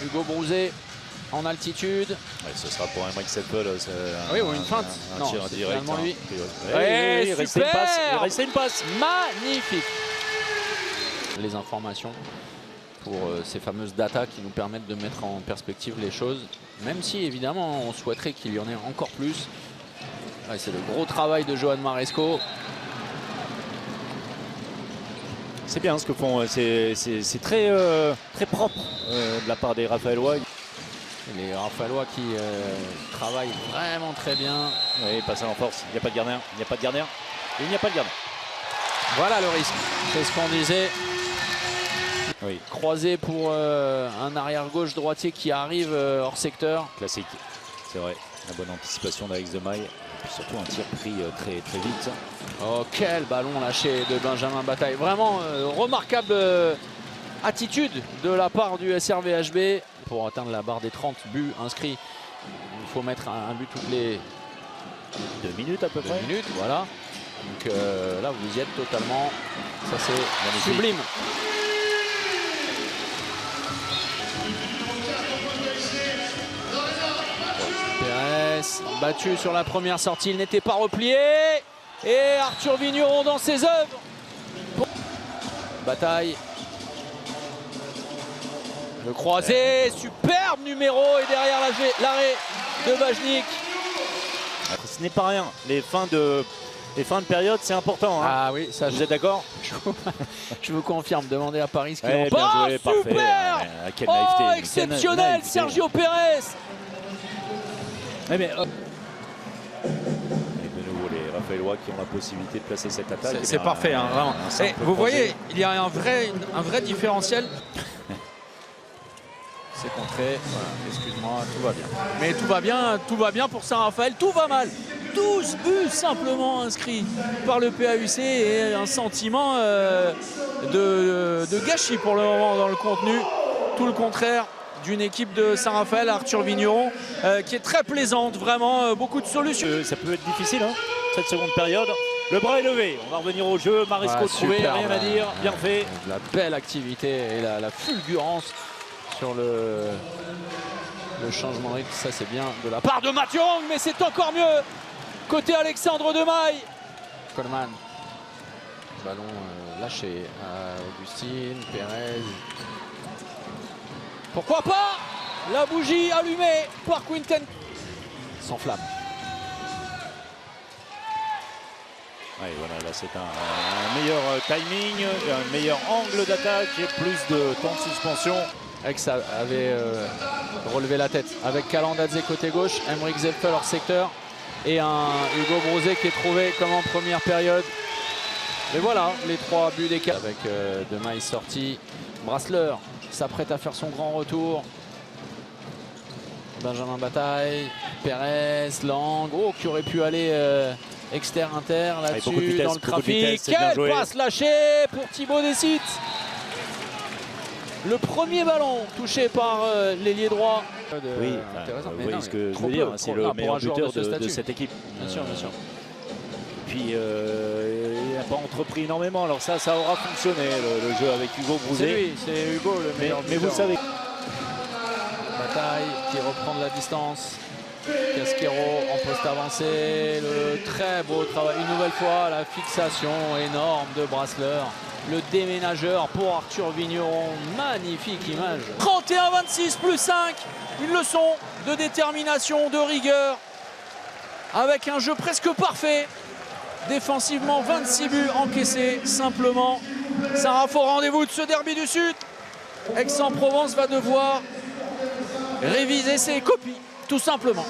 Hugo Brouzet en altitude. Ouais, ce sera pour Emeric Seppel. Oui, ou une feinte. Un tir indirect. Lui. Ouais, il restait une passe. Il restait une passe. Magnifique. Les informations pour ces fameuses datas qui nous permettent de mettre en perspective les choses. Même si évidemment on souhaiterait qu'il y en ait encore plus. Ouais, c'est le gros travail de Johan Maresco. C'est bien ce que font. C'est très, très propre de la part des Raphaëlois. Les Raphaëlois qui travaillent vraiment très bien. Oui, passe en force. Il n'y a pas de gardien. Il n'y a pas de gardien. Il n'y a pas de gardien. Voilà le risque. C'est ce qu'on disait. Oui. Croisé pour un arrière gauche droitier qui arrive hors secteur. Classique. C'est vrai. La bonne anticipation d'Alex Demaille. Et puis surtout un tir pris très, très vite. Oh, quel ballon lâché de Benjamin Bataille. Vraiment remarquable attitude de la part du SRVHB. Pour atteindre la barre des 30 buts inscrits, il faut mettre un but toutes les 2 minutes à peu près. 2 minutes, voilà. Donc là, vous y êtes totalement. Ça, c'est sublime. Pérez, battu sur la première sortie, il n'était pas replié. Et Arthur Vigneron dans ses œuvres. Bataille. Le croisé, superbe numéro. Et derrière l'arrêt de Vajnik. Ce n'est pas rien. Les fins de période, c'est important. Hein. Ah oui, ça, vous êtes d'accord? Je vous confirme. Demandez à Paris ce qu'il en pense. Bien joué, super parfait. Quelle naïveté. Exceptionnel, Sergio Pérez. Et de nouveau, les Raphaëlois qui ont la possibilité de placer cette attaque. C'est parfait, hein, vraiment. Vous voyez, il y a un vrai différentiel. C'est contré, voilà, excuse-moi, tout va bien. Mais tout va bien pour Saint-Raphaël, tout va mal. 12 buts simplement inscrits par le PAUC et un sentiment de gâchis pour le moment dans le contenu. Tout le contraire d'une équipe de Saint-Raphaël, Arthur Vigneron, qui est très plaisante, vraiment, beaucoup de solutions. Ça peut être difficile, hein, cette seconde période. Le bras est levé, on va revenir au jeu. Maresco trouvé, rien à dire, bien fait. La belle activité et la fulgurance sur le changement de rythme, ça c'est bien de la part de Mathieu Rang, mais c'est encore mieux côté Alexandre Demaille. Coleman, ballon lâché à Augustine, Pérez. Pourquoi pas la bougie allumée par Quinten. Sans flamme. Oui, voilà, là c'est un meilleur timing, un meilleur angle d'attaque et plus de temps de suspension. Aix avait relevé la tête avec Calandadze côté gauche, Emeric Seppel hors secteur et un Hugo Brouzet qui est trouvé comme en première période. Et voilà les 3 buts d'écart avec Demaille sorti. Brassler s'apprête à faire son grand retour. Benjamin Bataille, Pérez, Lang, oh, qui aurait pu aller exter-inter là-dessus dans le trafic. Quelle passe lâchée pour Thibaut Desit. Le premier ballon touché par l'ailier droit. Oui, vous voyez ce que je veux dire, c'est le meilleur buteur de cette équipe. Bien sûr, bien sûr. Puis il n'a pas entrepris énormément, alors ça aura fonctionné le jeu avec Hugo Brouzet. C'est lui, c'est Hugo le meilleur buteur. Mais vous savez. Bataille qui reprend de la distance. Casquero en poste avancé, le très beau travail. Une nouvelle fois, la fixation énorme de Brassler. Le déménageur pour Arthur Vigneron. Magnifique image. 31-26 plus 5. Une leçon de détermination, de rigueur. Avec un jeu presque parfait. Défensivement, 26 buts encaissés. Simplement, Saint-Raph au rendez-vous de ce derby du Sud. Aix-en-Provence va devoir réviser ses copies, tout simplement.